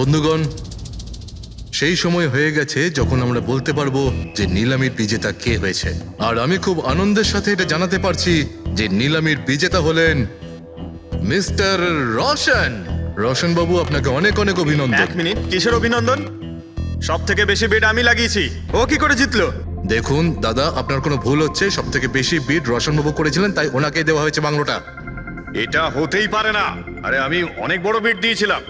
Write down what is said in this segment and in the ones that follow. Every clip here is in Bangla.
বন্ধুগণ, সেই সময় হয়ে গেছে যখন আমরা বলতে পারবো যে নিলামির বিজেতা কে হয়েছে। আর আমি খুব আনন্দের সাথে এটা জানাতে পারছি যে নিলামির বিজেতা হলেন মিস্টার রোশন। রোশন বাবু, আপনাকে অনেক অনেক অভিনন্দন। এক মিনিট, কিসের অভিনন্দন? সব থেকে বেশি বিড আমি লাগিয়েছি, ও কি করে জিতলো? দেখুন দাদা, আপনার কোনো ভুল হচ্ছে। সব থেকে বেশি বিড রোশন বাবু করেছিলেন, তাই ওনাকে দেওয়া হয়েছে বাংলোটা। এটা হতেই পারে না। আরে আমি অনেক বড় বিড দিয়েছিলাম,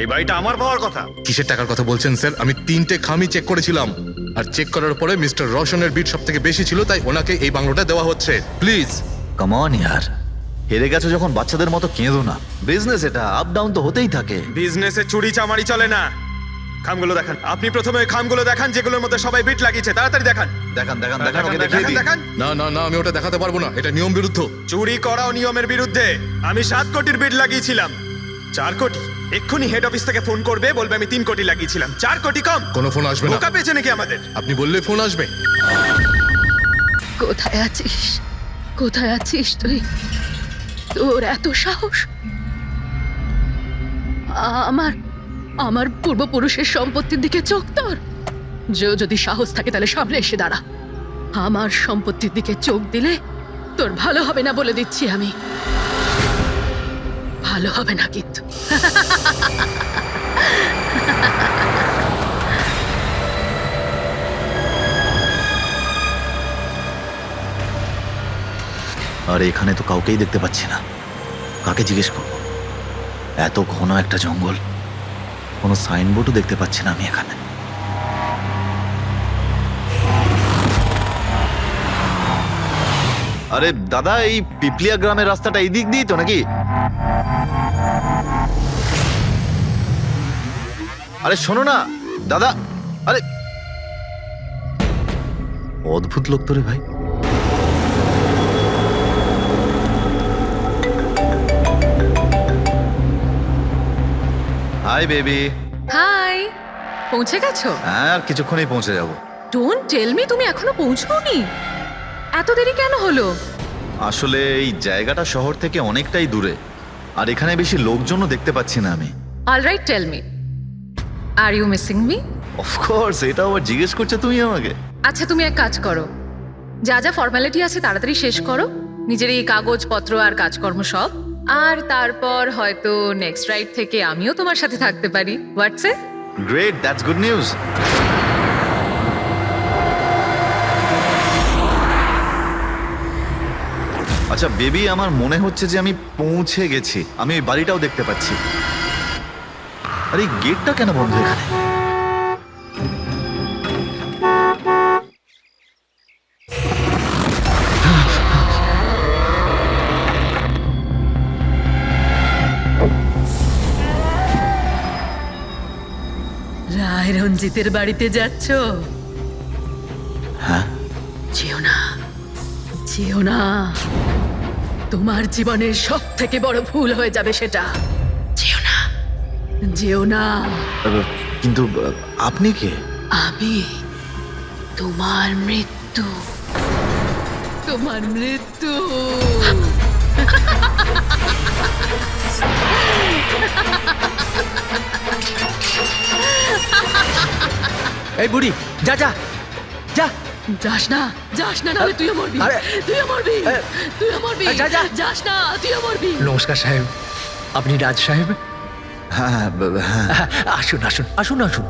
এই বাড়িটা আমার পাওয়ার কথা। কিসের টাকার কথা বলছেন স্যার? আমি 3টে খামি চেক করেছিলাম, আর চেক করার পরে মিস্টার রোশনের বিড সব থেকে বেশি ছিল, তাই ওনাকে এই বাংলোটা দেওয়া হচ্ছে। প্লিজ। কাম অন ইয়ার, হেরে গেছো যখন বাচ্চাদের মতো কেঁদো না। বিজনেস এটা, আপ ডাউন তো হতেই থাকে। বিজনেসে চুরি চামারি চলে না। খামগুলো দেখান। আপনি প্রথমে ওই খামগুলো দেখান যেগুলোর মধ্যে সবাই বিট লাগিয়েছে। তাড়াতাড়ি দেখান। দেখান দেখান দেখান, ওকে দেখিয়ে দিন। দেখান। না না না, আমি ওটা দেখাতে পারবো না, এটা নিয়ম বিরুদ্ধ। চুরি করাও নিয়মের বিরুদ্ধে। আমি 7 কোটির বিড লাগিয়েছিলাম। 4 কোটি। এক্ষুনি হেড অফিস থেকে ফোন করবে, বলবে আমি 3 কোটি লাগিয়েছিলাম। 4 কোটি কম। কোনো ফোন আসবে না। বোকা পেয়েছে নাকি আমাদের? আপনি বললে ফোন আসবে। কোথায় আছিস? কোথায় আছিস তুই? তোর এত সাহস? আমার আমার পূর্বপুরুষের সম্পত্তির দিকে চোখ তোর? যদি সাহস থাকে তাহলে সামনে এসে দাঁড়া। আমার সম্পত্তির দিকে চোখ দিলে তোর ভালো হবে না বলে দিচ্ছি আমি। ভালো হবে না কিন্তু। আর এখানে তো কাউকেই দেখতে পাচ্ছি না, কাকে জিজ্ঞেস করবো? এত ঘন একটা জঙ্গল, কোনো সাইনবোর্ডও দেখতে পাচ্ছি না আমি এখানে। আরে দাদা, এই পিপলিয়া গ্রামের রাস্তাটা এই দিক দিয়ে তো নাকি? আরে শোনো না দাদা, আরে অদ্ভুত লোক তো রে ভাই। Hi baby. হাই, পৌঁছে গেছো? হ্যাঁ, আর কিছুক্ষণেই পৌঁছে যাব। ডোন্ট টেল মি তুমি এখনো পৌঁছোনি। এত দেরি কেন হলো? আসলে এই জায়গাটা শহর থেকে অনেকটাই দূরে, আর এখানে বেশি লোকজনও দেখতে পাচ্ছি না আমি। Alright, tell me, are you missing me? Of course, এটা আবার জিজ্ঞেস করছো তুমি আমাকে? আচ্ছা, তুমি এক কাজ করো, যা যা ফর্মালিটি আছে তাড়াতাড়ি শেষ করো, নিজের এই কাগজপত্র আর কাজকর্ম সব, আর তারপর হয়তো নেক্সট রাইড থেকে আমিও তোমার সাথে থাকতে পারি। WhatsApp? Great, that's good news. আচ্ছা বেবি, আমার মনে হচ্ছে যে আমি পৌঁছে গেছি। আমি ওই বাড়িটাও দেখতে পাচ্ছি। আর এই গেটটা কেন বন্ধ এখানে? রায় রঞ্জিতের বাড়িতে যাচ্ছ? হ্যাঁ। যেও না, যেও না, তোমার জীবনের সব থেকে বড় ভুল হয়ে যাবে সেটা। যেও না, যেও না। কিন্তু আপনি কে? আমি তোমার মৃত্যু, তোমার মৃত্যু। এই বুড়ি, যা যা যা। যাস না, যাস না, নাহলে তুইও মরবি। আরে, তুইও মরবি, তুইও মরবি। যা, যা। যাস না, তুইও মরবি। নমস্কার সাহেব, আপনি রাজ সাহেব? হ্যাঁ হ্যাঁ। আসুন আসুন আসুন আসুন।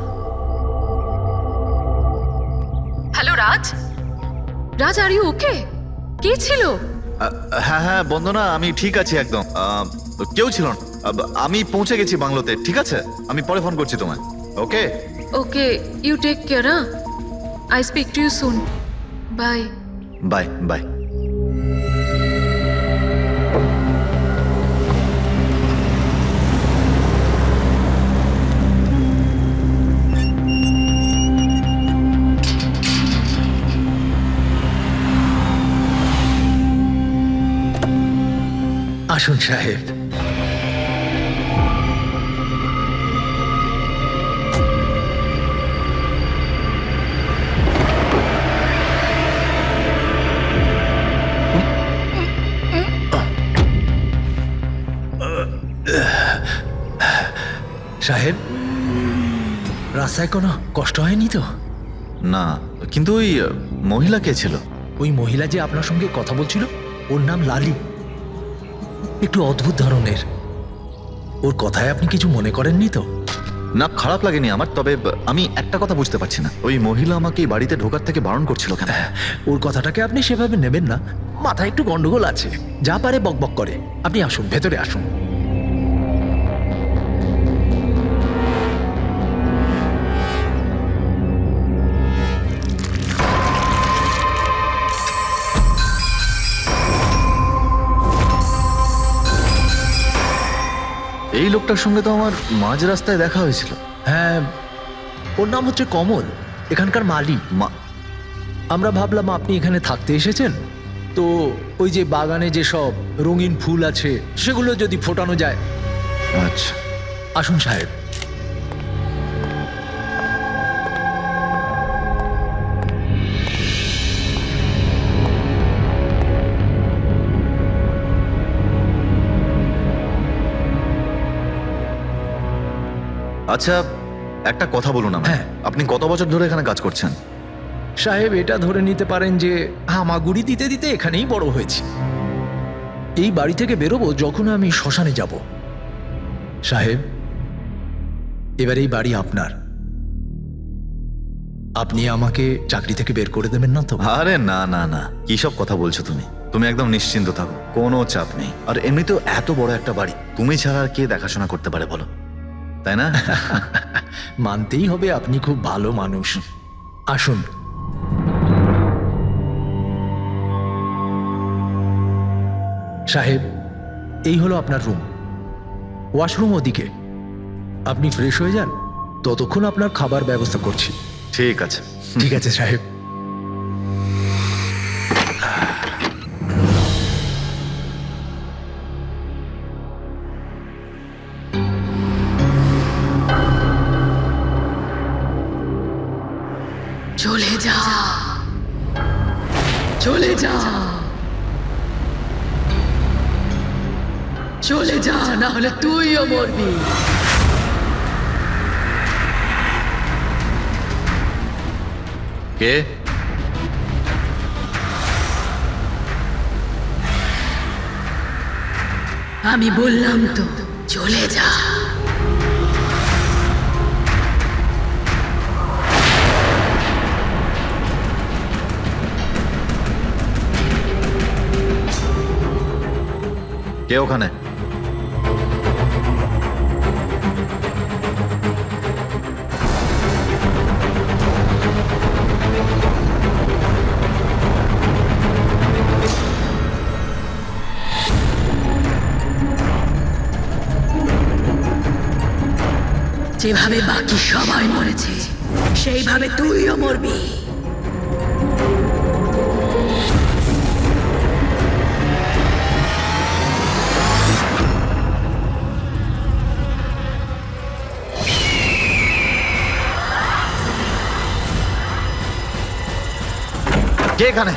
Hello Raj, Raj, are you okay? কে ছিল? হ্যাঁ হ্যাঁ বন্দনা, আমি ঠিক আছি একদম। কেউ ছিল না। আমি পৌঁছে গেছি বাংলোতে। ঠিক আছে, আমি পরে ফোন করছি তোমায়। Okay okay, you take care. I speak to you soon. Bye. Bye bye. আসুন সাহেব। সাহেব, রাস্তায় কোনো কষ্ট হয়নি তো? না, কিন্তু ওই মহিলা কে ছিল? ওই মহিলা যে আপনার সঙ্গে কথা বলছিল, ওর নাম লালি। একটু অদ্ভুত ধরনের। ওর কথায় আপনি কিছু মনে করেননি তো? না, খারাপ লাগেনি আমার, তবে আমি একটা কথা বুঝতে পারছি না, ওই মহিলা আমাকে এই বাড়িতে ঢোকার থেকে বারণ করছিল কেন? ওর কথাটাকে আপনি সেভাবে নেবেন না। মাথায় একটু গন্ডগোল আছে, যা পারে বকবক করে। আপনি আসুন, ভেতরে আসুন। এই লোকটার সঙ্গে তো আমার মাঝ রাস্তায় দেখা হয়েছিল। হ্যাঁ, ওর নাম হচ্ছে কমল, এখানকার মালি। আমরা ভাবলাম আপনি এখানে থাকতে এসেছেন, তো ওই যে বাগানে যে সব রঙিন ফুল আছে সেগুলো যদি ফোটানো যায়। আচ্ছা, আসুন সাহেব। আচ্ছা, একটা কথা বলুন আমায়। হ্যাঁ। আপনি কত বছর ধরে এখানে কাজ করছেন? সাহেব, এটা ধরে নিতে পারেন যে হামাগুড়ি দিতে দিতে এখানেই বড় হয়েছি। এই বাড়ি থেকে বেরোবো যখন আমি শ্মশানে যাব। সাহেব, এবার এই বাড়ি আপনার। আপনি আমাকে চাকরি থেকে বের করে দেবেন না তো? আরে না না না, কি সব কথা বলছো তুমি? তুমি একদম নিশ্চিন্ত থাকো, কোনো চাপ নেই। আর এমনিতেও এত বড় একটা বাড়ি তুমি ছাড়া আর কে দেখাশোনা করতে পারে বলো, তাই না? মানতেই হবে আপনি খুব ভালো মানুষ। আসুন। সাহেব, এই হলো আপনার রুম। ওয়াশরুম ওদিকে। আপনি ফ্রেশ হয়ে যান, ততক্ষণ আপনার খাবার ব্যবস্থা করছি। ঠিক আছে। ঠিক আছে সাহেব। চলে যা, চলে যা, চলে যা, না হলে তুইও মরবি। কে? আমি বললাম তো, চলে যা। কে ওখানে? যেভাবে বাকি সবাই মরেছে সেইভাবে তুইও মরবি। কে এখানে?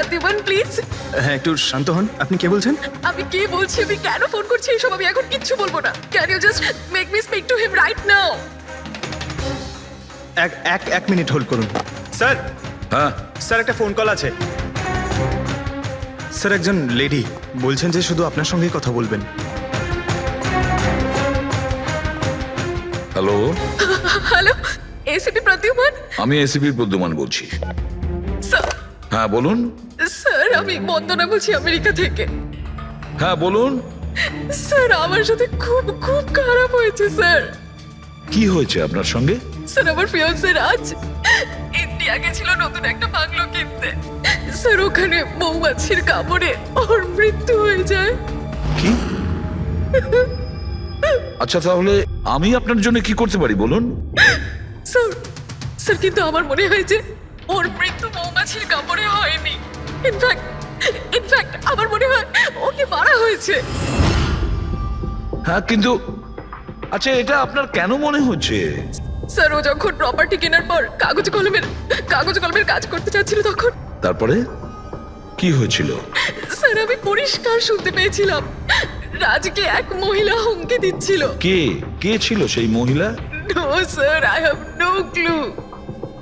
প্রতিমান প্লিজ। হ্যাঁ একটু শান্ত হন, আপনি কে বলছেন? আমি কি বলছি, আমি কেন ফোন করছি এইসব আমি এখন কিচ্ছু বলবো না। Can you just make me speak to him right now? এক মিনিট হোল্ড করুন। স্যার, হ্যাঁ স্যার একটা ফোন কল আছে। স্যার একজন লেডি বলছেন যে শুধু আপনার সঙ্গেই কথা বলবেন। হ্যালো, হ্যালো, এসিপি প্রতিমান আমি এসিপি প্রদ্যুমান বলছি। স্যার। হ্যাঁ বলুন। স্যার আমি বন্দনা বলছি আমেরিকা থেকে। হ্যাঁ বলুন, স্যার আমার সাথে খুব খুব খারাপ হয়েছে স্যার। কি হয়েছে আপনার সঙ্গে? স্যার আমার ফিয়ান্সে রাজ ইন্ডিয়া গেছিল নতুন একটা বাংলো কিনতে। স্যার ওখানে মৌমাছির কামড়ে ওর মৃত্যু হয়ে যায়। কি? আচ্ছা তাহলে আমি আপনার জন্য কি করতে পারি বলুন? স্যার স্যার কিন্তু আমার মনে হয় যে ওর মৃত্যু মৌমাছির কামড়ে হয়নি। ইনফ্যাক্ট আমার মনে হয় ওকে মারা হয়েছে। হ্যাঁ কিন্তু আচ্ছা এটা আপনার কেন মনে হচ্ছে? স্যার ও যখন প্রপার্টি কেনার পর কাগজ কলমের কাজ করতে চাচ্ছিল তখন তারপরে কি হয়েছিল? স্যার আমি পরিষ্কার শুনতে পেয়েছিলাম রাজকে এক মহিলা হুমকি দিচ্ছিল। কে কে ছিল সেই মহিলা? No sir, I have no clue.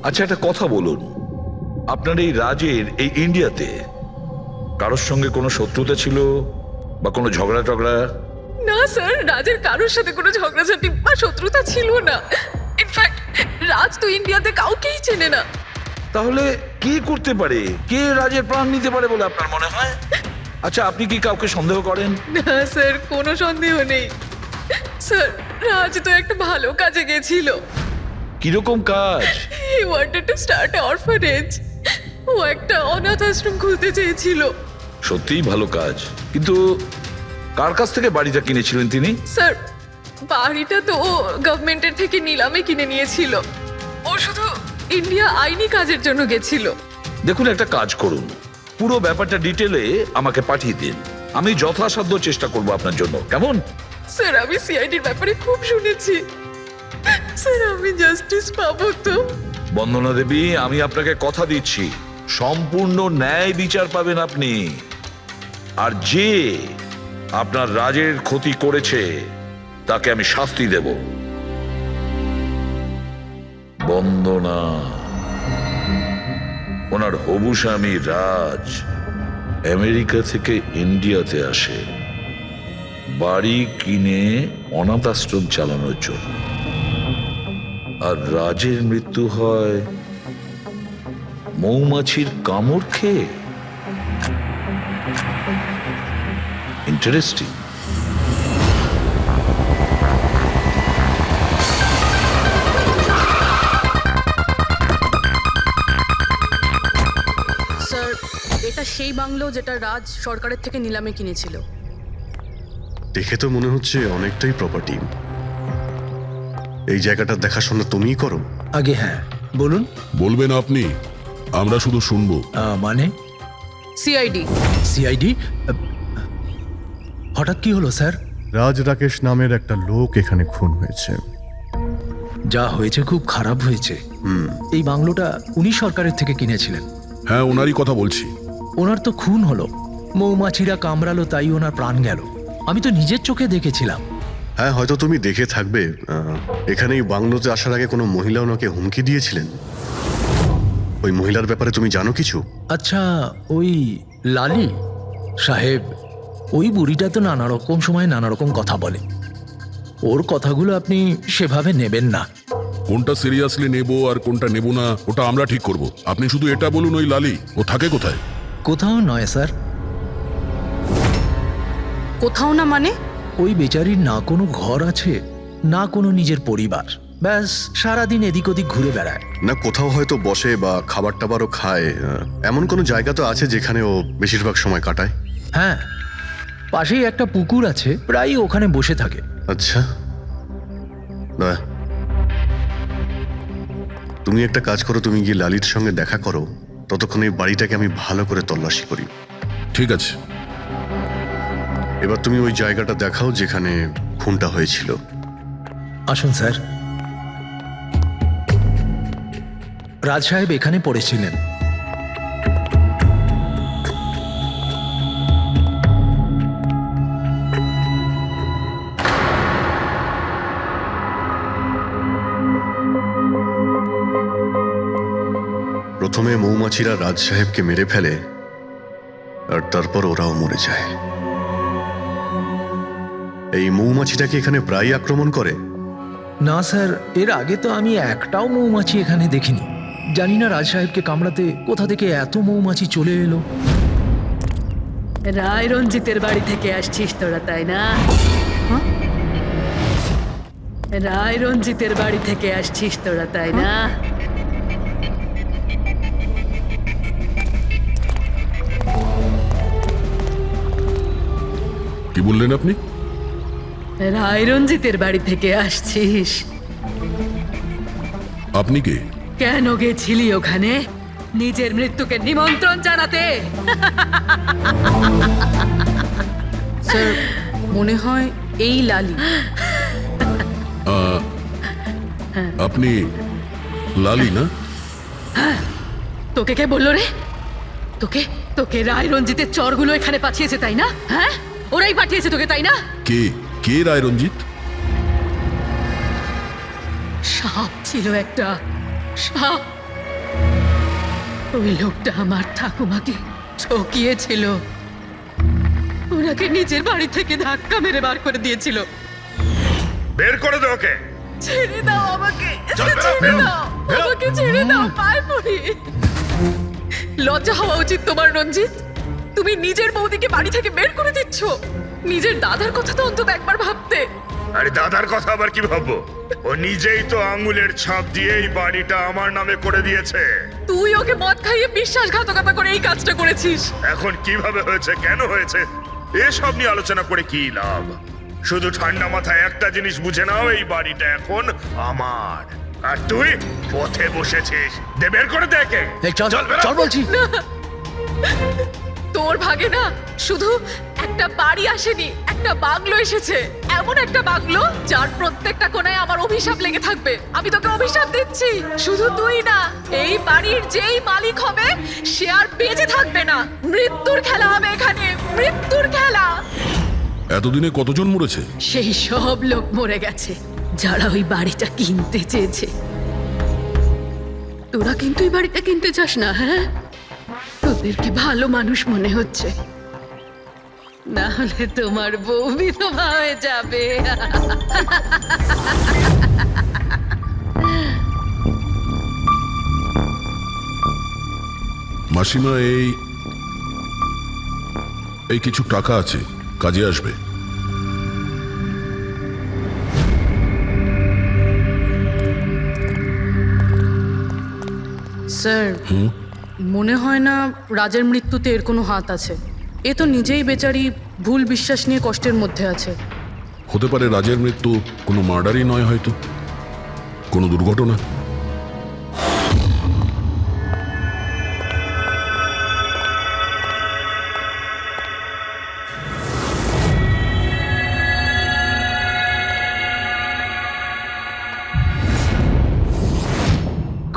আচ্ছা একটা কথা বলুন, আপনার এই রাজের এই ইন্ডিয়াতে কারোর সঙ্গে কোনো শত্রুতা ছিল বা কোনো ঝগড়া টগড়া? না স্যার, রাজের কারোর সাথে কোনো ঝগড়াঝাটি বা শত্রুতা ছিল না। ইনফ্যাক্ট রাজ তো ইন্ডিয়াতে কাউকেই চেনে না। তাহলে কি করতে পারে? কে রাজের প্রাণ নিতে পারে বলে আপনার মনে হয়? আচ্ছা আপনি কি কাউকে সন্দেহ করেন? না স্যার, কোনো সন্দেহ নেই। স্যার রাজ তো একটা ভালো কাজে গেছিল। কিরকম কাজ? He wanted to start a orphanage. ও একটা অনাথ আশ্রম খুলতে চেয়েছিল। সত্যিই ভালো কাজ, কিন্তু কার কাছ থেকে বাড়িটা কিনেছিলেন তিনি? স্যার বাড়িটা তো ও গভর্নমেন্টের থেকে নিলামে কিনে নিয়েছিল। ও শুধু ইন্ডিয়া আইনি কাজের জন্য গেছিল। দেখুন একটা কাজ করুন, পুরো ব্যাপারটা ডিটেলে আমাকে পাঠিয়ে দিন, আমি যথাসাধ্য চেষ্টা করব আপনার জন্য, কেমন? স্যার আমি সিআইডির ব্যাপারে খুব শুনেছি। স্যার আমি জাস্টিস পাবো তো? বন্দনা দেবী, আমি আপনাকে কথা দিচ্ছি সম্পূর্ণ ন্যায় বিচার পাবেন আপনি। আর যে আপনার রাজের ক্ষতি করেছে তাকে আমি শাস্তি দেব। বন্দনা, ওনার হবু স্বামী রাজ আমেরিকা থেকে ইন্ডিয়াতে আসে বাড়ি কিনে অনাথ আশ্রম চালানোর জন্য, আর রাজের মৃত্যু হয় মৌমাছির কামড় খেয়ে। ইন্টারেস্টিং। স্যার এটা সেই বাংলো যেটা রাজ সরকারের থেকে নিলামে কিনেছিল। দেখে তো মনে হচ্ছে অনেকটাই প্রপার্টি। এই জায়গাটা দেখাশোনা তুমিই করো? আগে হ্যাঁ বলুন। বলবেন আপনি, আমরা শুধু শুনবো। মানে সিআইডি। সিআইডি? হঠাৎ কি হলো স্যার? রাজ রাকেশ নামের একটা লোক এখানে খুন হয়েছে। যা হয়েছে খুব খারাপ হয়েছে। এই বাংলোটা উনি সরকারের থেকে কিনেছিলেন। হ্যাঁ ওনারই কথা বলছি। ওনার তো খুন হলো, মৌমাছিরা কামড়ালো, তাই ওনার প্রাণ গেল। আমি তো নিজের চোখে দেখেছিলাম। হ্যাঁ হয়তো তুমি দেখে থাকবে। এখানে এই বাংলোতে আসার আগে কোনো মহিলা ওনাকে হুমকি দিয়েছিলেন। ওই মহিলার ব্যাপারে তুমি জানো কিছু? আচ্ছা ওই লালি সাহেব, ওই বুড়িটা তো নানা রকম সময় নানা রকম কথা বলে। ওর কথাগুলো আপনি সেভাবে নেবেন না। কোনটা সিরিয়াসলি নেব আর কোনটা নেব না ওটা আমরা ঠিক করব। আপনি শুধু এটা বলুন, ওই লালি ও থাকে কোথায়? কোথাও নয় স্যার। কোথাও না মানে? ওই বেচারির না কোনো ঘর আছে, না কোনো নিজের পরিবার। ব্যাস সারাদিন এদিক ওদিক ঘুরে বেড়ায়। না কোথাও হয়তো বসে বা খাবার টাবারও খায়, এমন কোনো জায়গা তো আছে যেখানে ও বেশিরভাগ সময় কাটায়? হ্যাঁ, পাশেই একটা পুকুর আছে, প্রায় ওখানে বসে থাকে। আচ্ছা, বাহ। তুমি একটা কাজ করো, তুমি গিয়ে লালির সঙ্গে দেখা করো, ততক্ষণ এই বাড়িটাকে আমি ভালো করে তল্লাশি করি। ঠিক আছে। এবার তুমি ওই জায়গাটা দেখাও যেখানে খুনটা হয়েছিল। আসুন স্যার। রাজ সাহেব এখানে পড়েছিলেন। প্রথমে মৌমাছিরা রাজ সাহেবকে মেরে ফেলে আর তারপর ওরাও মরে যায়। এই মৌমাছিটাকে এখানে প্রায় আক্রমণ করে। না স্যার, এর আগে তো আমি একটাও মৌমাছি এখানে দেখিনি। জানি না রাজ সাহেবকে কামড়াতে কোথা থেকে এত মৌমাছি চলে এলো। রায় রঞ্জিতের বাড়ি থেকে আসছিস তোরা, তাই না? হ্যাঁ? রায় রঞ্জিতের বাড়ি থেকে আসছিস তোরা, তাই না? কি বললেন আপনি? রায় রঞ্জিতের বাড়ি থেকে আসছিস? আপনি কে? কেন গেছিলি ওখানে? নিজের মৃত্যুকে নিমন্ত্রণ জানাতে? স্যার, মনে হয় এই লালি। আপনি লালি না? তোকে কে বললো রে? তোকে তোকে রায় রঞ্জিতের চরগুলো এখানে পাঠিয়েছে, তাই না? হ্যাঁ, ওরাই পাঠিয়েছে তোকে, তাই না? কে কে রায় রঞ্জিত? সাপ ছিল একটা, সাপ। ওই লোকটা আমার ঠাকুমাকে ঠকিয়েছিল। ওনাকে নিজের বাড়ি থেকে ধাক্কা মেরে বার করে দিয়েছিল। বের করে দে ওকে। ছেড়ে দাও আমাকে, ছেড়ে দাও আমাকে, ছেড়ে দাও, পায়ে পড়ি। লজ্জা হওয়া উচিত তোমার, রঞ্জিত। তুমি নিজের বৌদিকে বাড়ি থেকে বের করে দিচ্ছ। নিজের দাদার কথা তো অন্তত একবার ভাবতে। আরে দাদার কথা আবার কি ভাববো? ও নিজেই তো আঙুলের ছাপ দিয়ে এই বাড়িটা আমার নামে করে দিয়েছে। তুই ওকে মদ খাইয়ে বিশ্বাসঘাতকতা করে এই কাজটা করেছিস। এখন কিভাবে হয়েছে, কেন হয়েছে, এসব নিয়ে আলোচনা করে কি লাভ? শুধু ঠান্ডা মাথায় একটা জিনিস বুঝে নাও, এই বাড়িটা এখন আমার, আর তুই পথে বসেছিস। দে বের করে দেখে। এই চল চল বলছি। তোর ভাগে না শুধু একটা বাড়ি আসেনি, একটা বাংলো এসেছে। এমন একটা বাংলো যার প্রত্যেকটা কোণায় আমার অভিশাপ লেগে থাকবে। আমি তোকে অভিশাপ দিচ্ছি। শুধু তুই না, এই বাড়ির যেই মালিক হবে সে আর বেঁচে থাকবে না। মৃত্যুর খেলা হবে এখানে, মৃত্যুর খেলা। এতদিনে কতজন মরেছে? সেই সব লোক মরে গেছে যারা ওই বাড়িটা কিনতে চেয়েছে। তোরা কিন্তু এই বাড়িটা কিনতে চাস না, হ্যাঁ? তোদেরকে ভালো মানুষ মনে হচ্ছে, না হলে তোমার বউ বিধবা হয়ে যাবে। মাসিমা, এই কিছু টাকা আছে, কাজে আসবে। স্যার, মনে হয় না রাজের মৃত্যুতে এর কোনো হাত আছে। এ তো নিজেই বেচারি ভুল বিশ্বাস নিয়ে কষ্টের মধ্যে আছে। হতে পারে রাজের মৃত্যু কোনো মার্ডারই নয়, হয়তো কোনো দুর্ঘটনা।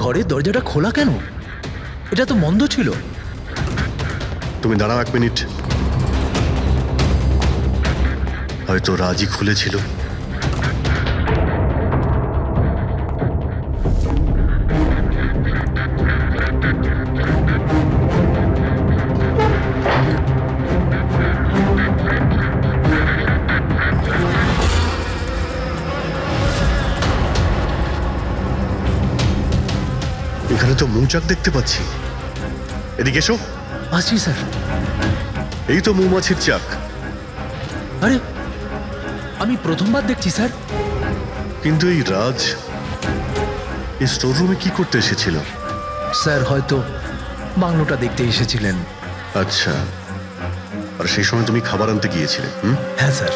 ঘরের দরজাটা খোলা কেন? এটা তো বন্ধ ছিল। তুমি দাঁড়াও 1 মিনিট। হয়তো রাজি খুলেছিল। এখানে তো মৌচাক দেখতে পাচ্ছি। এদিকে এসো। আসছি স্যার। এই তো মৌমাছির চাক। আরে, আমি প্রথমবার দেখছি স্যার। কিন্তু এই রাজ এই স্টোর রুমে কি করতে এসেছিল? স্যার হয়তো বাংলোটা দেখতে এসেছিলেন। আচ্ছা, আর সেই সময় তুমি খাবার আনতে গিয়েছিলে? হ্যাঁ স্যার।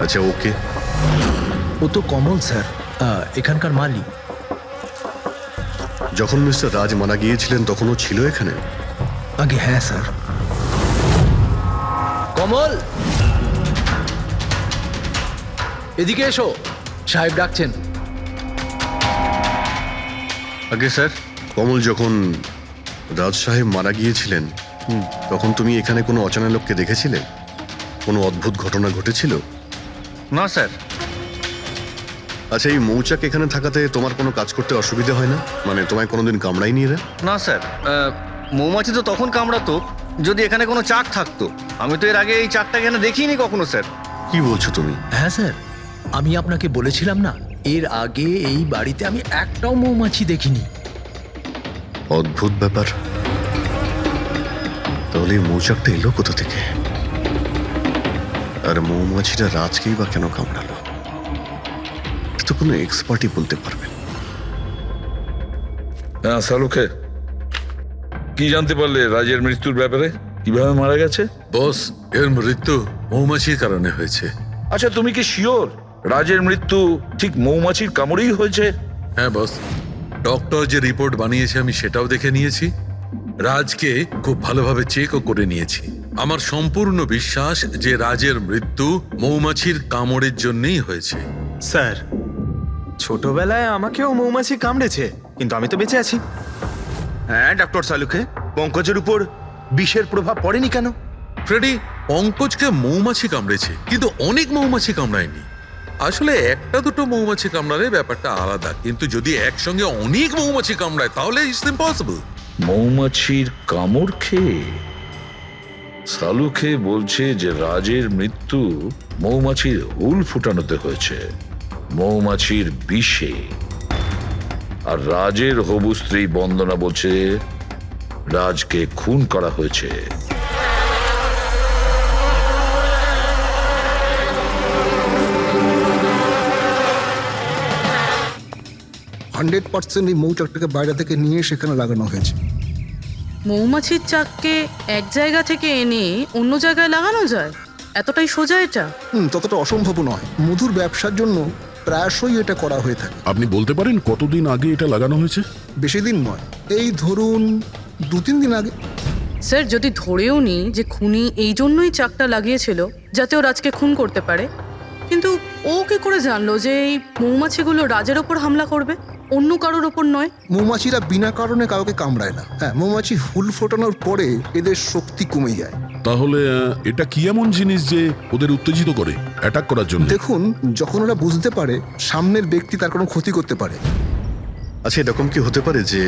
আচ্ছা, ওকে। ও তো কমল স্যার, এখানকার মালিক। যখন মিস্টার রাজ মারা গিয়েছিলেন তখন ও ছিল এখানে? আগে হ্যাঁ স্যার। কমল, এদিকে এসো, সাহেব ডাকছেন। আগে স্যার, কমল যখন রাজ সাহেব মারা গিয়েছিলেন তখন তুমি এখানে কোনো অচেনা লোককে দেখেছিলে? কোনো অদ্ভুত ঘটনা ঘটেছিল? না স্যার, আচ্ছা, এই মৌচাক এখানে থাকাতে তোমার কোনো কাজ করতে অসুবিধা হয় না? মানে তোমায় কোনোদিন কামড়ায়নি এরা? না স্যার, মৌমাছি তো তখন কামড়াতো যদি এখানে কোনো চাক থাকতো। আমি তো এর আগে এই চাকটা এখানে দেখিনি কখনো স্যার। কি বলছো তুমি? হ্যাঁ স্যার, আমি আপনাকে বলেছিলাম না, এর আগে এই বাড়িতে আমি একটাও মৌমাছি দেখিনি। অদ্ভুত ব্যাপার। তাহলে এই মৌচাকটা এলো কোথা থেকে? আর মৌমাছিটা রাজকেই বা কেন কামড়ালো? এটা তো কোনো এক্সপার্টই বলতে পারবেন। হ্যাঁ সালুকে, কি জানতে পারলে রাজের মৃত্যুর ব্যাপারে? কিভাবে মারা গেছে? বস, এর মৃত্যু মৌমাছির কারণে হয়েছে। আচ্ছা, তুমি কি শিওর রাজের মৃত্যু ঠিক মৌমাছির কামড়েই হয়েছে? হ্যাঁ বস, ডক্টর যে রিপোর্ট বানিয়েছে আমি সেটাও দেখে নিয়েছি। রাজকে খুব ভালোভাবে চেকও করে নিয়েছি। আমার সম্পূর্ণ বিশ্বাস যে রাজের মৃত্যু মৌমাছির কামড়ের জন্যই হয়েছে। স্যার, ছোটবেলায় আমাকেও মৌমাছি কামড়েছে, কিন্তু আমি তো বেঁচে আছি। হ্যাঁ ডক্টর সালুকে, পঙ্কজের উপর বিষের প্রভাব পড়েনি কেন? ফ্রেডি, পঙ্কজকে মৌমাছি কামড়েছে, কিন্তু অনেক মৌমাছি কামড়ায়নি। আসলে একটা দুটো মৌমাছি কামড়ালে ব্যাপারটা আলাদা, কিন্তু যদি একসঙ্গে অনেক মৌমাছি কামড়ায় তাহলে ইটস ইম্পসিবল। মৌমাছির কামড় খেয়ে? সালুকে বলছে যে রাজের মৃত্যু মৌমাছির হুল ফুটানোতে হয়েছে, মৌমাছির বিষে। আর রাজের হবু স্ত্রী বন্দনা বলছে রাজকে খুন করা হয়েছে। 100% এই মৌচাকটাকে বাইরে থেকে নিয়ে সেখানে লাগানো হয়েছে। মৌমাছির চাককে এক জায়গা থেকে এনে অন্য জায়গায় লাগানো যায়? এতটাই সোজা এটা? ততটা অসম্ভব নয়। মধুর ব্যবসার জন্য প্রায়শই এটা করা হয়ে থাকে। আপনি বলতে পারেন কতদিন আগে এটা লাগানো হয়েছে? বেশি দিন নয়, এই ধরুন 2-3 দিন আগে। স্যার, যদি ধরেও নিই যে খুনি এই জন্যই চাকটা লাগিয়েছিল যাতে ও রাজকে খুন করতে পারে, কিন্তু ও কি করে জানলো যে এই মৌমাছিগুলো রাজের ওপর হামলা করবে, অন্য কারোর ওপর নয়? মৌমাছিরা বিনা কারণে কাউকে কামড়ায় না। হ্যাঁ, মৌমাছি হুল ফোটানোর পরে এদের শক্তি কমে যায়। তাহলে এটা কি এমন জিনিস যে ওদের উত্তেজিত করে অ্যাটাক করার জন্য? দেখুন, যখন ওরা বুঝতে পারে সামনের ব্যক্তি তার কোনো ক্ষতি করতে পারে। আচ্ছা, এরকম কি হতে পারে যে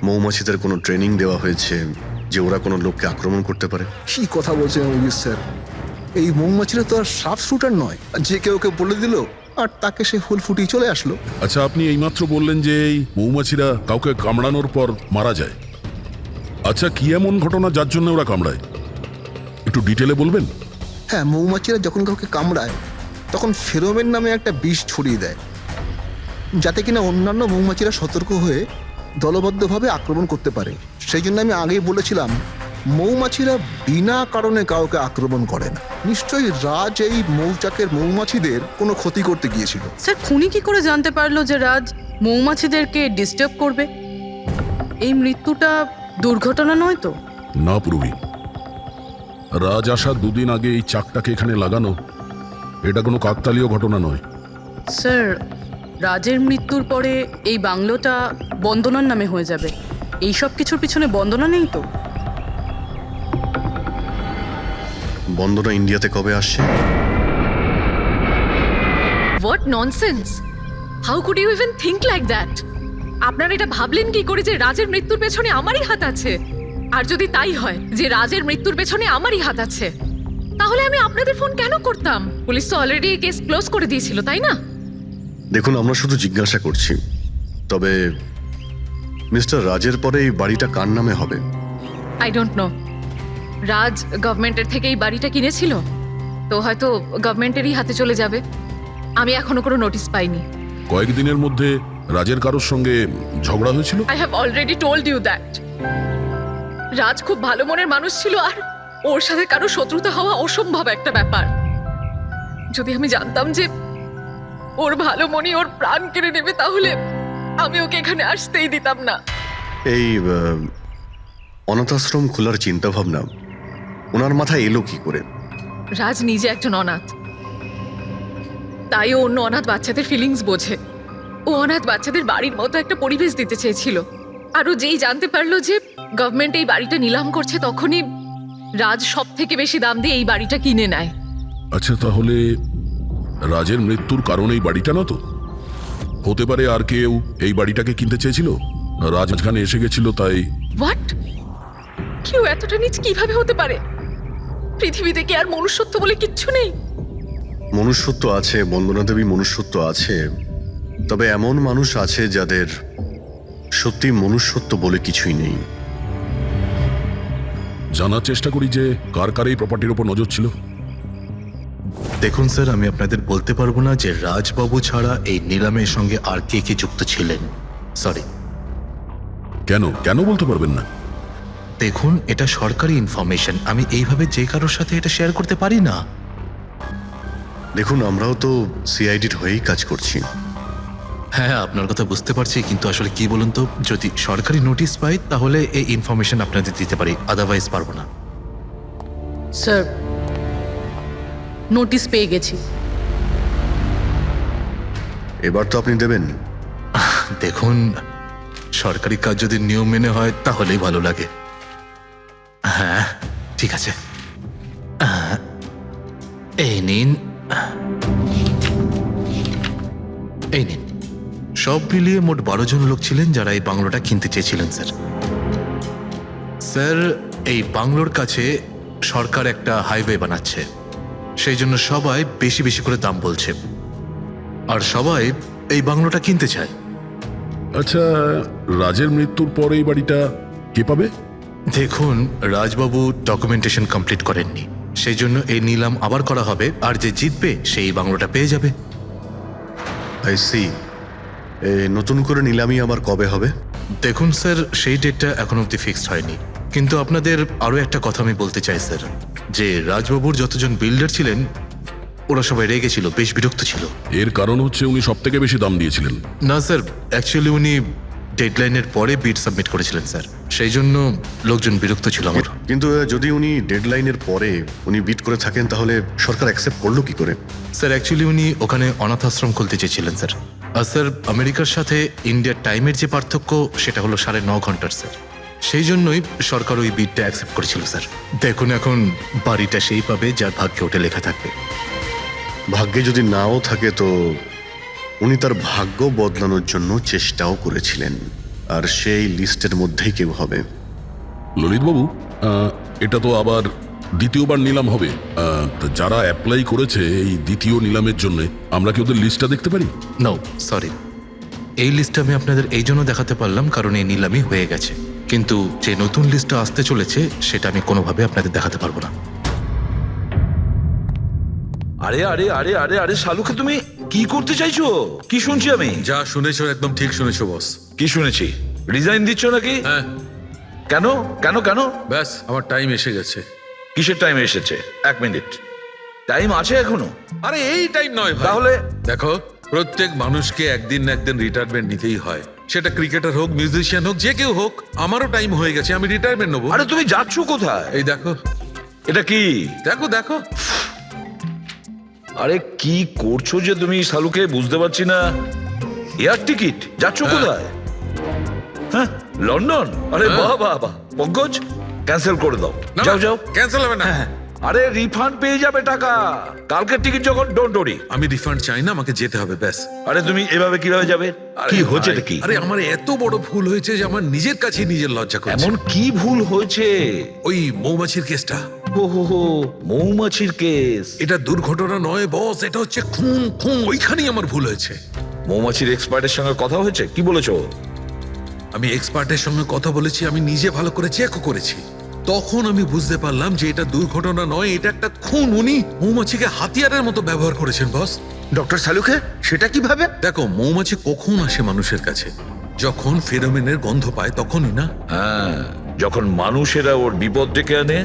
মৌমাছিদের কোনো ট্রেনিং দেওয়া হয়েছে যে ওরা কোনো লোককে আক্রমণ করতে পারে? কি কথা বলছেন অভিজিৎ স্যার? এই মৌমাছিরা তো আর সাপ শুটার নয় যে কেউ ওকে বলে দিল আর তাকে সে হুল ফুটিয়ে চলে আসলো। আচ্ছা, আপনি এইমাত্র বললেন যে এই মৌমাছিরা কাউকে কামড়ানোর পর মারা যায়। আচ্ছা, কি এমন ঘটনা যার জন্য ওরা কামড়ায়? একটু ডিটেলে বলবেন? হ্যাঁ, মৌমাছিরা যখন কাউকে কামড়ায় তখন ফেরোমেন নামে একটা বিষ ছড়িয়ে দেয়, যাতে কিনা অন্যান্য মৌমাছিরা সতর্ক হয়ে দলবদ্ধভাবে আক্রমণ করতে পারে। সেই জন্য আমি আগেই বলেছিলাম মৌমাছিরা বিনা কারণে কাউকে আক্রমণ করে না। নিশ্চয়ই রাজ এই মৌচাকের মৌমাছিদের কোনো ক্ষতি করতে গিয়েছিল। স্যার, খুনি কি করে জানতে পারলো যে রাজ মৌমাছিদেরকে ডিস্টার্ব করবে? এই মৃত্যুটা দুর্ঘটনা নয় তো? না পূর্বী, রাজ আসার 2 দিন আগে এই চাকটাকে এখানে লাগানো এটা কোনো কাকতালীয় ঘটনা নয়। স্যার, রাজের মৃত্যুর পরে এই বাংলোটা বন্দনার নামে হয়ে যাবে। এই সব কিছুর পিছনে বন্দনা নেই তো? বন্দনা ইন্ডিয়াতে কবে আসছে? What nonsense! How could you even think like that? আপনারা এটা ভাবলেন কি করে যে রাজের মৃত্যুর পেছনে আমারই হাত আছে? আর যদি তাই হয় যে রাজের মৃত্যুর পেছনে আমারই হাত আছে, তাহলে আমি আপনাদের ফোন কেন করতাম? পুলিশ তো অলরেডি কেস ক্লোজ করে দিয়েছিল, তাই না? দেখুন, আমরা শুধু জিজ্ঞাসা করছি। তবে মিস্টার রাজের পরে এই বাড়িটা কার নামে হবে? I don't know. রাজ গভর্নমেন্টের থেকে এই বাড়িটা কিনেছিল, তো হয়তো গভর্নমেন্টেরই হাতে চলে যাবে। আমি এখনো কোনো নোটিশ পাইনি। কয়েকদিনের মধ্যে রাজের কারোর সঙ্গে ঝগড়া হয়েছিল? I have already told you that. Raj খুব ভালো মনের মানুষ ছিল, আর ওর সাথে কারো শত্রুতা হওয়া অসম্ভব একটা ব্যাপার। যদি আমি জানতাম যে ওর ভালো মনই ওর প্রাণ কেড়ে নেবে, তাহলে আমি ওকে এখানে আসতেই দিতাম না। এই অনাথাশ্রম খোলার চিন্তা ভাবনা ওনার মাথায় এলো কি করে? রাজ নিজে একজন অনাথ, তাই ও অন্য অনাথ বাচ্চাদের ফিলিংস বোঝে। ও অনাথ বাচ্চাদের বাড়ির মতো একটা পরিবেশ দিতে চেয়েছিল। আর ও যেই জানতে পারলো যে গভর্নমেন্ট এই বাড়িটা নিলাম করছে, তখনই রাজ সব থেকে বেশি দাম দিয়ে এই বাড়িটা কিনে নেয়। আচ্ছা, তাহলে রাজের মৃত্যুর কারণ এই বাড়িটা না তো? হতে পারে আর কেউ এই বাড়িটাকে কিনতে চেয়েছিল, রাজখানে এসে গেছিল তাই। হোয়াট? কেউ এতটা নিচ কিভাবে হতে পারে? পৃথিবীতে কি আর মনুষ্যত্ব বলে কিচ্ছু নেই? মনুষ্যত্ব আছে বন্দনা দেবী, মনুষ্যত্ব আছে, তবে এমন মানুষ আছে যাদের সত্যি মনুষ্যত্ব বলে কিছুই নেই। জানার চেষ্টা করি যে কার কার এই প্রপার্টির উপর নজর ছিল। দেখুন স্যার, আমি আপনাদের বলতে পারবো না যে রাজবাবু ছাড়া এই নিলামের সঙ্গে আর কে কে যুক্ত ছিলেন। সরি। কেন কেন বলতে পারবেন না? দেখুন, এটা সরকারি ইনফরমেশন, আমি এইভাবে যে কারোর সাথে এটা শেয়ার করতে পারি না। দেখুন, আমরাও তো সিআইডির হয়েই কাজ করছি। হ্যাঁ, আপনার কথা বুঝতে পারছি, কিন্তু আসলে কি বলুন তো, যদি সরকারি নোটিশ পাই তাহলে এই ইনফরমেশন আপনাদের দিতে পারি, আদারওয়াইজ পারবো না। স্যার, নোটিশ পেয়ে গেছি। এবার তো আপনি দেবেন। দেখুন, সরকারি কাজ যদি নিয়ম মেনে হয় তাহলেই ভালো লাগে। হ্যাঁ, ঠিক আছে। এই নিন, এই নিন। সব মিলিয়ে মোট 12 জন লোক ছিলেন যারা এই বাংলোটা কিনতে চেয়েছিলেন স্যার। স্যার, এই বাংলোর কাছে সরকার একটা হাইওয়ে বানাচ্ছে, সেই জন্য সবাই বেশি বেশি করে দাম বলছে, আর সবাই এই বাংলোটা কিনতে চায়। আচ্ছা, রাজের মৃত্যুর পর এই বাড়িটা কে পাবে? দেখুন, রাজবাবু ডকুমেন্টেশন কমপ্লিট করেননি, সেই জন্য এই নিলাম আবার করা হবে, আর যে জিতবে সেই বাংলোটা পেয়ে যাবে। I see. নতুন করে নিলামি আবার কবে হবে? দেখুন স্যার, সেই ডেটটা এখন অবধি ফিক্সড হয়নি, কিন্তু আপনাদের আরও একটা কথা আমি বলতে চাই স্যার, যে রাজবাবুর যতজন বিল্ডার ছিলেন ওরা সবাই রেগে ছিল, বেশ বিরক্ত ছিল। এর কারণ হচ্ছে উনি সব থেকে বেশি দাম দিয়েছিলেন। না স্যার, অ্যাকচুয়ালি উনি ডেডলাইনের পরে বিড সাবমিট করেছিলেন স্যার, সেই জন্য লোকজন বিরক্ত ছিল আমার। কিন্তু যদি উনি ডেডলাইনের পরে উনি বিট করে থাকেন তাহলে সরকার অ্যাকসেপ্ট করলো কি করে? স্যার, অ্যাকচুয়ালি উনি ওখানে অনাথ আশ্রম খুলতে চেয়েছিলেন স্যার। আর স্যার, আমেরিকার সাথে ইন্ডিয়ার টাইমের যে পার্থক্য সেটা হলো 9.5 ঘন্টার স্যার, সেই জন্যই সরকার ওই বিডটা অ্যাকসেপ্ট করেছিল স্যার। দেখুন, এখন বাড়িটা সেই পাবে যার ভাগ্যে ওটা লেখা থাকবে। ভাগ্যে যদি নাও থাকে তো উনি তার ভাগ্য বদলানোর জন্য চেষ্টাও করেছিলেন, আর সেই লিস্টের মধ্যেই কেউ হবে। ললিতবাবু, এটা তো আবার দ্বিতীয়বার নিলাম হবে। তা যারা অ্যাপ্লাই করেছে এই দ্বিতীয় নিলামের জন্য, আমরা কি ওদের লিস্টটা দেখতে পারি? নো সরি, এই লিস্টটা আমি আপনাদের এই জন্য দেখাতে পারলাম কারণ এই নিলামই হয়ে গেছে, কিন্তু যে নতুন লিস্টটা আসতে চলেছে সেটা আমি কোনোভাবে আপনাদের দেখাতে পারবো না। আরে আরে আরে আরে আরে শালুকে, তুমি কি করতে চাইছো? কি শুনছি আমি? যা শুনেছো একদম ঠিক শুনেছো বস। কি শুনেছি? রিজাইন দিচ্ছ নাকি? হ্যাঁ। কেন কেন কেন? ব্যাস, আমার টাইম এসে গেছে। কিসের টাইম এসেছে? 1 মিনিট টাইম আছে এখনো? আরে এই টাইম নয় ভাই। তাহলে দেখো, প্রত্যেক মানুষকে একদিন না একদিন রিটায়ারমেন্ট নিতেই হয়, সেটা ক্রিকেটার হোক, মিউজিশিয়ান হোক, যে কেউ হোক। আমারও টাইম হয়ে গেছে, আমি রিটায়ারমেন্ট নেবো। আরে তুমি যাচ্ছ কোথায়? এই দেখো। এটা কি? দেখো দেখো। আরে কি করছো যে তুমি শালুকে, বুঝতে পারছি না। এয়ার টিকিট, যাচ্ছ কোথায়? হ্যাঁ, লন্ডন? আরে বাহ বাহ বাহ। পঙ্কজ, ক্যান্সেল করে দাও, যাও যাও। ক্যান্সেল হবে না। আরে রিফান্ড পেয়ে যাবে টাকা, কালকের টিকিট যখন, ডোন্ট ওরি। আমি রিফান্ড চাই না, আমাকে যেতে হবে ব্যাস। আরে তুমি এভাবে কিভাবে যাবে? কি হচ্ছে কি? আরে আমার এত বড় ভুল হয়েছে যে আমার নিজের কাছে নিজের লজ্জা করছে। এমন কি ভুল হয়েছে? ওই মৌমাছির কেসটা। ও হো হো, মৌমাছির কেস। এটা দুর্ঘটনা নয় বস, এটা হচ্ছে খুন। খুন, ওইখানেই আমার ভুল হয়েছে। মৌমাছির এক্সপার্টের সঙ্গে কথা হয়েছে? কি বলেছো? আমি এক্সপার্টের সঙ্গে কথা বলেছি, আমি নিজে ভালো করে চেকও করেছি। তখন আমি বুঝতে পারলাম যে এটা দুর্ঘটনা নয়, এটা একটা খুন। উনি মৌমাছিকে হাতিয়ারের মতো ব্যবহার করেছেন বস। ডক্টর শালুকে, সেটা কিভাবে? দেখো, মৌমাছি কখন আসে মানুষের কাছে? যখন ফেরোমেনের গন্ধ পায় তখনই না? হ্যাঁ, যখন মানুষেরা ওর বিপদ ডেকে আনে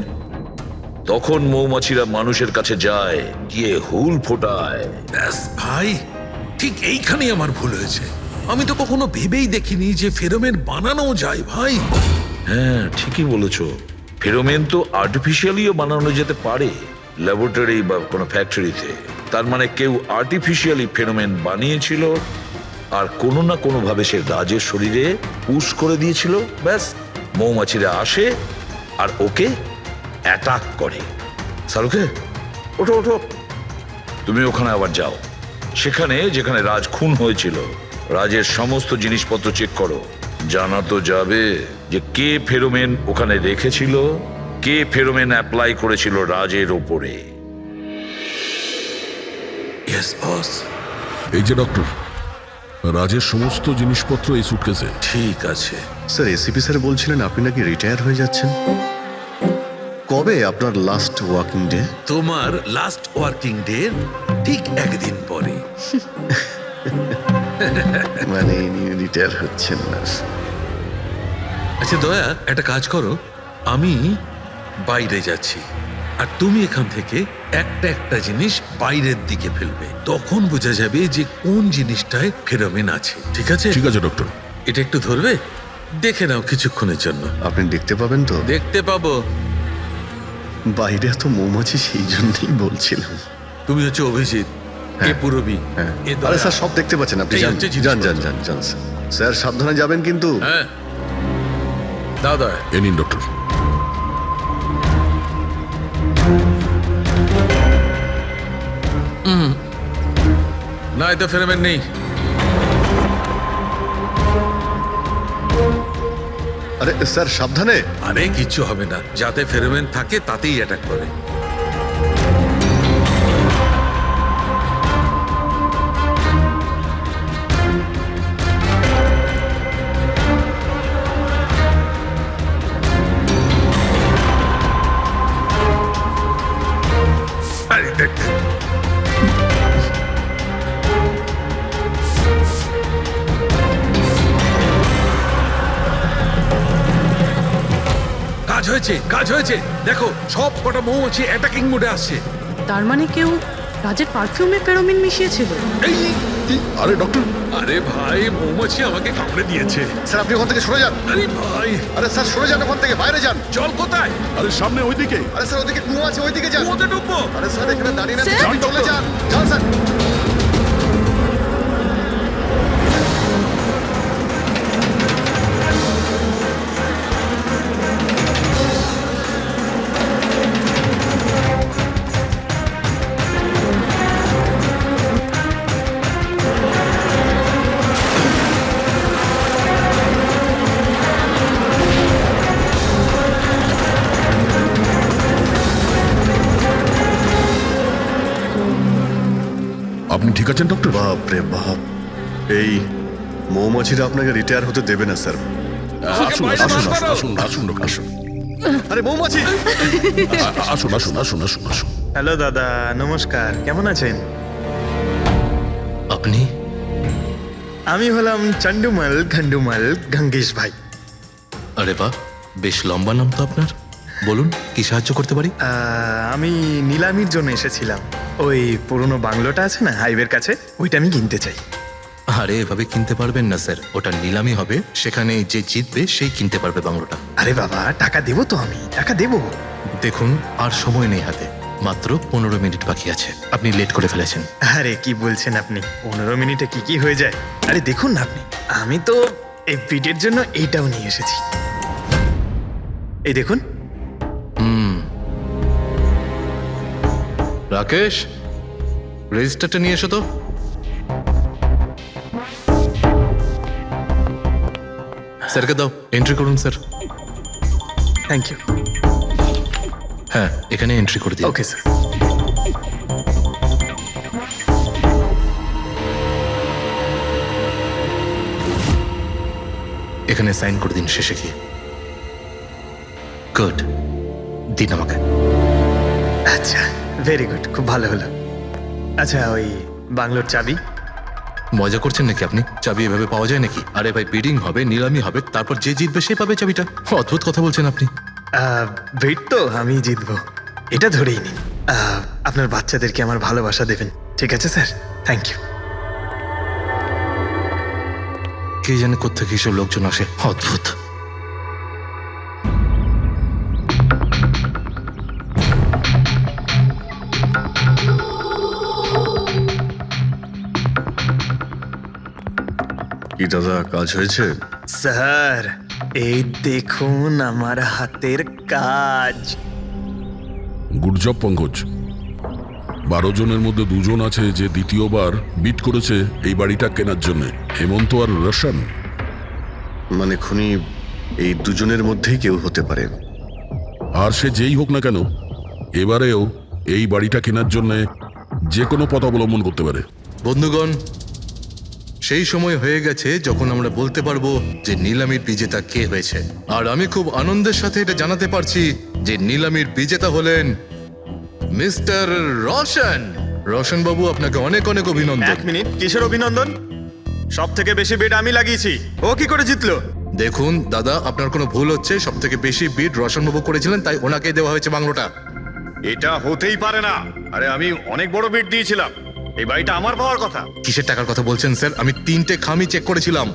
তখন মৌমাছিরা মানুষের কাছে যায়, গিয়ে হুল ফোটায়। ব্যাস ভাই, ঠিক এইখানেই আমার ভুল হয়েছে। আমি তো কখনো ভেবেই দেখিনি যে ফেরোমেন বানানো যায় ভাই। হ্যাঁ, ঠিকই বলেছো। ফেরোমেন তো আর্টিফিশিয়ালিও বানানো যেতে পারে, ল্যাবরেটরি বা কোনো ফ্যাক্টরিতে। তার মানে কেউ আর্টিফিশিয়ালি ফেরোমেন বানিয়েছিল, আর কোনো না কোনো ভাবে সে রাজের শরীরে পুশ করে দিয়েছিল। ব্যাস, মৌমাছিরা আসে আর ওকে অ্যাটাক করে। শালুকে, ওঠো ওঠো, তুমি ওখানে আবার যাও, সেখানে যেখানে রাজ খুন হয়েছিল রাজের সমস্ত জিনিসপত্র চেক করো। জানা তো যাবে যে কে ফেরোমেন ওখানে রেখেছিল, কে ফেরোমেন অ্যাপ্লাই করেছিল রাজের ওপরে। Yes boss. এই যে ডক্টর, রাজের সমস্ত জিনিসপত্র এই সুটকেসে। ঠিক আছে। স্যার এসিপি স্যার বলছিলেন আপনি নাকি রিটায়ার হয়ে যাচ্ছেন। কবে আপনার লাস্ট ওয়ার্কিং ডে? তোমার লাস্ট ওয়ার্কিং ডে ঠিক একদিন পরে। মানে ইনি রিটায়ার হচ্ছেন না। আচ্ছা দয়া, একটা কাজ করো, আমি বাইরে যাচ্ছি আর তুমি এখান থেকে একটা একটা জিনিস বাইরের দিকে ফেলবে, তখন বোঝা যাবে যে কোন জিনিসটায় ফেরোমেন আছে। ঠিক আছে? ঠিক আছে ডক্টর। এটা একটু ধরবে, দেখে নাও কিছুক্ষণের জন্য। আপনি দেখতে পাবেন তো? দেখতে পাবো। বাইরে এত মৌমাছি, সেই জন্যই বলছিলাম। তুমি হচ্ছে অভিজিৎ, এ পুরবী, হ্যাঁ। এ দয়া। আরে স্যার সব দেখতে পাচ্ছেন আপনি। এই যান হচ্ছে যান জিনিসপত্র। যান যান যান স্যার। স্যার সাবধানে যাবেন কিন্তু। হ্যাঁ দাদা। এ নিন ডক্টর। না, এতে ফেরোমেন নেই। আরে স্যার সাবধানে। আরে কিচ্ছু হবে না, যাতে ফেরোমেন থাকে তাতেই অ্যাটাক করে। আরে দেখ, কাজ হয়েছে, কাজ হয়েছে। দেখো সব কটা মৌমাছি অ্যাটাকিং মোডে আসছে। তার মানে কেউ রাজের পারফিউমে ফেরোমিন মিশিয়েছিল। এই আরে ডক্টর, আরে ভাই, মৌমাছি আমাকে কামড়ে দিয়েছে। স্যার আপনি ওখান থেকে সরে যান। আরে ভাই, আরে স্যার সরে যান ওখান থেকে, বাইরে যান। জল কোথায়? আরে সামনে ওইদিকে। আরে স্যার ওদিকে কুয়ো আছে, ওইদিকে যান। কুয়োতে ঢুকবো? আরে স্যার এখানে দাঁড়িয়ে না, স্যার? যান, চলে যান। যান স্যার। আপনি ঠিক আছেন ডক্টর? বাপ রে বাপ, এই মৌমাছিরা আপনাকে রিটায়ার হতে দেবে না স্যার। আসুন বাইরে আসুন বার করো। আসুন আসুন ডক্টর, আসুন। আরে মৌমাছি! আসুন আসুন আসুন আসুন আসুন। হ্যালো দাদা, নমস্কার, কেমন আছেন? আপনি? আমি হলাম চন্ডুমাল ঘন্ডুমাল গঙ্গেশ ভাই। আরে বাহ, বেশ লম্বা নাম তো আপনার। বলুন, কি সাহায্য করতে পারি? আমি নিলামির জন্য এসেছিলাম। ওই পুরনো বাংলোটা আছে না হাইওয়ের কাছে, ওইটা আমি কিনতে চাই। আরে এভাবে কিনতে পারবেন না স্যার, ওটা নিলামি হবে, সেখানে যে জিতবে সেই কিনতে পারবে বাংলোটা। আরে বাবা, টাকা দেবো তো, আমি টাকা দেবো। দেখুন, আর সময় নেই হাতে, মাত্র 15 মিনিট বাকি আছে। আপনি লেট করে ফেলেছেন। আরে কি বলছেন আপনি, 15 মিনিটে কি কি হয়ে যায়? আরে দেখুন না আপনি, আমি তো এই পিটের জন্য এইটাও নিয়ে এসেছি। এই দেখুন। রাকেশ, রেজিস্টারটা নিয়ে এসো তো। স্যারকে দাও, এন্ট্রি করুন স্যার। Thank you. হ্যাঁ, এখানে এন্ট্রি করে দিন। Okay sir. এখানে সাইন করে দিন শেষে গিয়ে। গুড, দিন আমাকে। আচ্ছা, ভেরি গুড, খুব ভালো হলো। আচ্ছা, ওই বাংলোর চাবি? মজা করছেন নাকি আপনি? চাবি এভাবে পাওয়া যায় নাকি? আরে ভাই, বিডিং হবে, নিলামি হবে, তারপর যে জিতবে সে পাবে চাবিটা। অদ্ভুত কথা বলছেন আপনি। ভিড় তো আমি জিতবো, এটা ধরেই নিন। আপনার বাচ্চাদেরকে আমার ভালোবাসা দেবেন, ঠিক আছে স্যার? Thank you. কে জানে কোত্থেকে এসব লোকজন আসে, অদ্ভুত। কি দাদা, কাজ হয়েছে? স্যার, এই দেখুন আমার হাতের কাজ। Good job Pankaj. 12 জনের মধ্যে 2 জন আছে যে দ্বিতীয়বার বিট করেছে এই বাড়িটা কেনার জন্য, হেমন্ত আর রোশন। মানে খুনি এই দুজনের মধ্যেই কেউ হতে পারে। আর সে যেই হোক না কেন, এবারেও এই বাড়িটা কেনার জন্য যে কোনো পথ অবলম্বন করতে পারে। বন্ধুগণ, সেই সময় হয়ে গেছে যখন আমরা বলতে পারবো যে নিলামির বিজেতা কে হয়েছে। আর আমি খুব আনন্দের সাথে এটা জানাতে পারছি যে নিলামির বিজেতা হলেন মিস্টার রোশন। রোশন বাবু, আপনাকে অনেক অনেক অভিনন্দন। 1 মিনিট, কিসের অভিনন্দন? সব থেকে বেশি বেড আমি লাগিয়েছি, ও কি করে জিতলো? দেখুন দাদা, আপনার কোনো ভুল হচ্ছে। সব থেকে বেশি বিট রোশন বাবু করেছিলেন, তাই ওনাকেই দেওয়া হয়েছে বাংলোটা। এটা হতেই পারে না। আরে আমি অনেক বড় বিট দিয়েছিলাম, এই বাড়িটা আমার পাওয়ার কথা। কিসের টাকার কথা বলছেন স্যার? আমি 3টে খামি চেক করেছিলাম,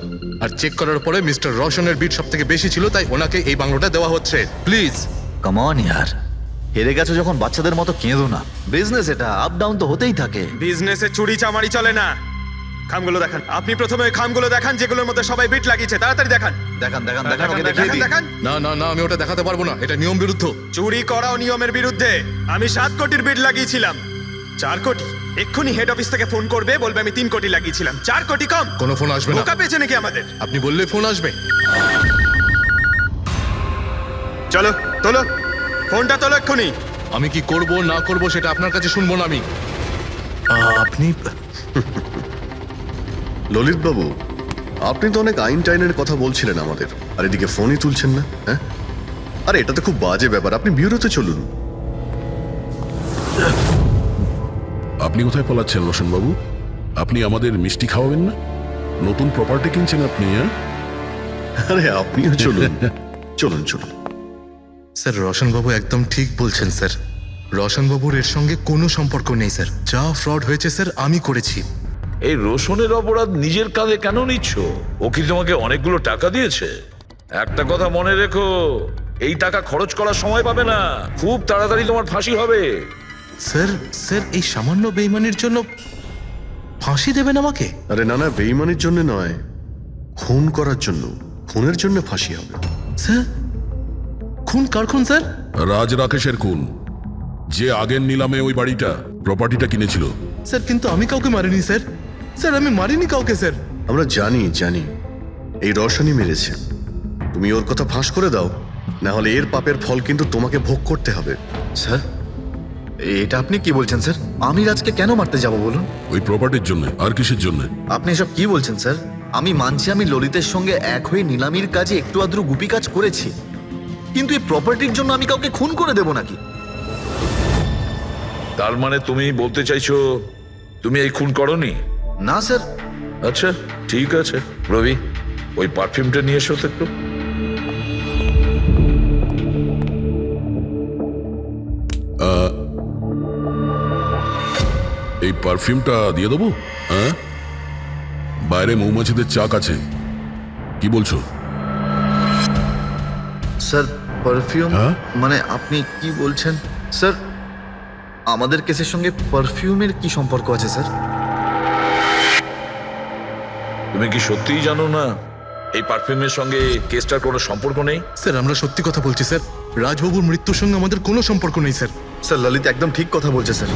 আর চেক করার পরে মিস্টার রোশনের বিট সব থেকে বেশি ছিল, তাই ওনাকে এই বাংলোটা দেওয়া হচ্ছে। প্লিজ। কাম অন ইয়ার, হেরে গেছো যখন বাচ্চাদের মতো কেঁদো না। বিজনেস এটা, আপ ডাউন তো হতেই থাকে। বিজনেসে চুরি চামারি চলে না। খামগুলো দেখান। আপনি প্রথমে ওই খামগুলো দেখান যেগুলোর মধ্যে সবাই বিট লাগিয়েছে। তাড়াতাড়ি দেখান। দেখান দেখান দেখান, দেখান, ওকে দেখিয়ে দেখান, দিন। দেখান। না না না, আমি ওটা দেখাতে পারবো না, এটা নিয়ম বিরুদ্ধ। চুরি করাও নিয়মের বিরুদ্ধে। আমি 7 কোটির বিট লাগিয়েছিলাম। 4 কোটি? এক্ষুনি হেড অফিস থেকে ফোন করবে, বলবে আমি 3 কোটি লাগিয়েছিলাম। 4 কোটি কম? কোনো ফোন আসবে না। বোকা পেয়েছে নাকি আমাদের? আপনি বললে ফোন আসবে। চলো তোলো, ফোনটা তোলো এক্ষুনি। আমি কি করব না করব সেটা আপনার কাছে শুনবো না আমি। আপনি ললিত বাবু, আপনি তো অনেক আইন টাইনের কথা বলছিলেন আমাদের, আর এদিকে ফোনই তুলছেন না। হ্যাঁ, আরে এটা তো খুব বাজে ব্যাপার। আপনি ব্যুরোতে চলুন। আপনি কোথায় পলাচ্ছেন রোশন বাবু? আপনি আমাদের মিষ্টি খাওয়াবেন না? নতুন প্রপার্টি কিনছেন আপনি, হ্যাঁ? আরে আপনিও চলুন, চলুন চলুন। স্যার, রোশন বাবু একদম ঠিক বলছেন স্যার। রোশন বাবুর এর সঙ্গে কোনো সম্পর্ক নেই স্যার। যা ফ্রড হয়েছে স্যার আমি করেছি। এই রোশনের অপরাধ নিজের কাঁধে কেন নিচ্ছ? ও কি তোমাকে অনেকগুলো টাকা দিয়েছে? একটা কথা মনে রেখো, এই টাকা খরচ করার সময় পাবে না। খুব তাড়াতাড়ি তোমার ফাঁসি হবে। স্যার স্যার, এই সামান্য বেইমানির জন্য ফাঁসি দেবেন আমাকে? আরে না না, বেইমানির জন্য নয়, খুন করার জন্য। খুনের জন্য ফাঁসি হবে। স্যার, খুন কার খুন স্যার? রাজ রাকেশের খুন, যে আগের নিলামে ওই বাড়িটা প্রপার্টিটা কিনেছিল। স্যার, কিন্তু আমি কাউকে মারিনি স্যার। স্যার, আমি মারিনি কাউকে স্যার। আমরা জানি জানি এই রোশনই মেরেছে। তুমি ওর কথা ফাঁস করে দাও, না হলে এর পাপের ফল কিন্তু তোমাকে ভোগ করতে হবে। স্যার, এটা আপনি কি বলছেন স্যার? আমি রাজকে কেন মারতে যাব বলুন? ওই প্রপার্টির জন্য। আর কিসের জন্য? আপনি এসব কি বলছেন স্যার? আমি মানছি আমি ললিতের সঙ্গে এক হয়ে নিলামির কাজে একটু আদ্র গুপি কাজ করেছি, কিন্তু এই প্রপার্টির জন্য আমি কাউকে খুন করে দেব নাকি? তার মানে তুমি বলতে চাইছো তুমি এই খুন করনি? না স্যার। আচ্ছা ঠিক আছে, রবি ওই পারফিউমটা নিয়ে এসো তো একটু। এই পারফিউমটা দিয়ে দেবো? হ্যাঁ, বাইরে মৌমাছিদের চাক আছে, কি বলছো? স্যার, পারফিউম হ্যাঁ? মানে আপনি কি বলছেন? স্যার, আমাদের কেসের সঙ্গে পারফিউমের কি সম্পর্ক আছে স্যার? তুমি কি সত্যিই জানো না এই পারফিউমের সঙ্গে কেসটার কোনো সম্পর্ক নেই? স্যার, আমরা সত্যি কথা বলছি স্যার। রাজবাবুর মৃত্যুর সঙ্গে আমাদের কোনো সম্পর্ক নেই স্যার। স্যার, ললিত একদম ঠিক কথা বলছে স্যার।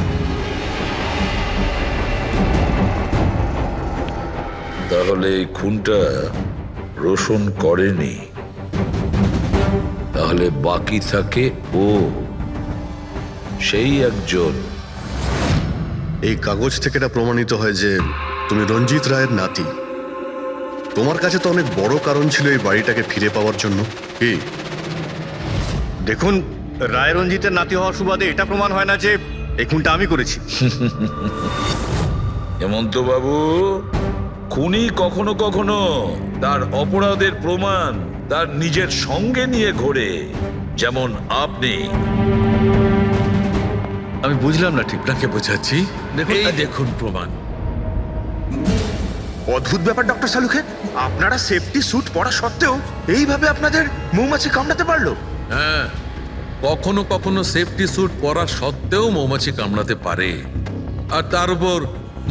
তাহলে এই খুনটা রোশন করেনি, তাহলে বাকি থাকে ও, সেই একজন। এই কাগজ থেকে এটা প্রমাণিত হয় যে তুমি রঞ্জিত রায়ের নাতি। তোমার কাছে তো অনেক বড় কারণ ছিল এই বাড়িটাকে ফিরে পাওয়ার জন্য। কি? দেখুন, রায় রঞ্জিতের নাতি হওয়ার সুবাদে এটা প্রমাণ হয় না যে এই খুনটা আমি করেছি। হেমন্ত বাবু, খুনি কখনো কখনো তার অপরাধের প্রমাণ তার নিজের সঙ্গে নিয়ে ঘোরে, যেমন আপনি। আমি বুঝলাম না ঠিক। আপনাকে বোঝাচ্ছি, এই দেখুন প্রমাণ। অদ্ভুত ব্যাপার ডক্টর সালুখে, আপনারা সেফটি স্যুট পরা সত্ত্বেও এইভাবে আপনাদের মৌমাছি কামড়াতে পারলো? হ্যাঁ, কখনো কখনো সেফটি স্যুট পরা সত্ত্বেও মৌমাছি কামড়াতে পারে। আর তার উপর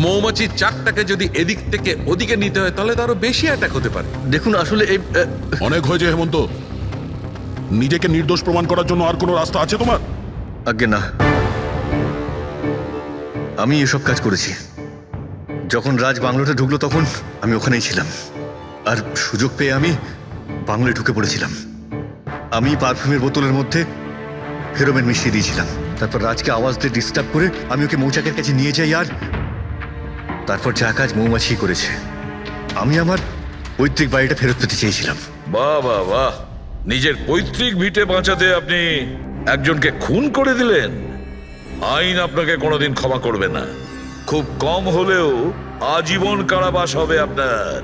মৌমাছির চাকটাকে যদি এদিক থেকে ওদিকে নিতে হয় তাহলে তারও বেশি অ্যাটাক হতে পারে। দেখুন, আসলে এই অনেক হয়েছে হেমন্ত। নিজেকে নির্দোষ প্রমাণ করার জন্য আর কোনো রাস্তা আছে তোমার? আজ্ঞে না। আমি এসব কাজ করেছি। যখন রাজ বাংলোতে ঢুকলো তখন আমি ওখানেই ছিলাম, আর সুযোগ পেয়ে আমি বাংলোয় ঢুকে পড়েছিলাম। আমি পারফিউমের বোতলের মধ্যে ফেরোমেন মিশিয়ে দিয়েছিলাম। তারপর রাজকে আওয়াজ দিয়ে ডিস্টার্ব করে আমি ওকে মৌচাকের কাছে নিয়ে যাই, আর তারপর যা কাজ মৌমাছি করেছে। আমি আমার পৈতৃক বাড়িটা ফেরত পেতে চেয়েছিলাম। বাহ বাহ বাহ, নিজের পৈতৃক ভিটে বাঁচাতে আপনি একজনকে খুন করে দিলেন। আইন আপনাকে কোনোদিন ক্ষমা করবে না। খুব কম হলেও আজীবন কারাবাস হবে আপনার।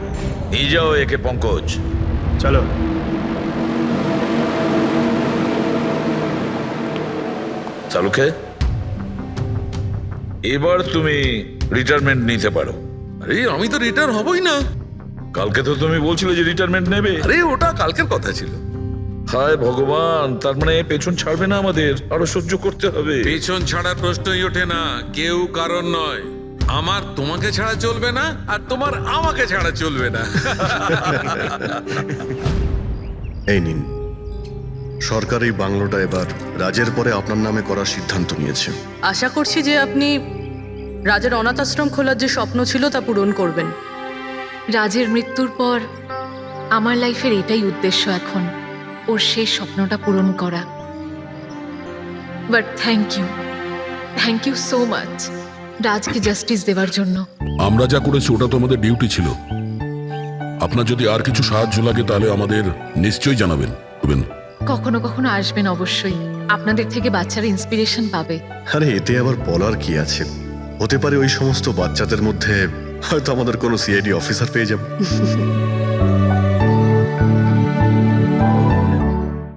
নিয়ে যাও একে পঙ্কজ। চলো। চালুকে, এবার তুমি রিটায়ারমেন্ট নিতে পারো। আরে আমি তো রিটায়ার হবই না। কালকে তো তুমি বলছিলে যে রিটায়ারমেন্ট নেবে। আরে ওটা কালকের কথা ছিল। হায় ভগবান, তার মানে পেছন ছাড়বে না, আমাদের আরো সহ্য করতে হবে। পেছন ছাড়ার প্রশ্নই ওঠে না, কেউ কারণ নয়। আমার তোমাকে ছাড়া চলবে না, আর তোমার আমাকে ছাড়া চলবে না। এই নিন, সরকার এই বাংলোটা এবার রাজের পরে আপনার নামে করার সিদ্ধান্ত নিয়েছে। আশা করছি যে আপনি রাজের অনাথ আশ্রম খোলার যে স্বপ্ন ছিল তা পূরণ করবেন। রাজের মৃত্যুর পর আমার লাইফের এটাই উদ্দেশ্য এখন, ওর শেষ স্বপ্নটা পূরণ করা। But thank you so much রাজকে জাস্টিস দেওয়ার জন্য। আমরা যা করেছি ওটা তো আমাদের ডিউটি ছিল। আপনার যদি আর কিছু সাহায্য লাগে তাহলে আমাদের নিশ্চয়ই জানাবেন। কখনো কখনো আসবেন অবশ্যই, আপনাদের থেকে বাচ্চারা ইন্সপিরেশন পাবে। আরে এতে আবার বলার কি আছে? হতে পারে ওই সমস্ত বাচ্চাদের মধ্যে হয়তো আমাদের কোনো সিআইডি অফিসার পেয়ে যাব।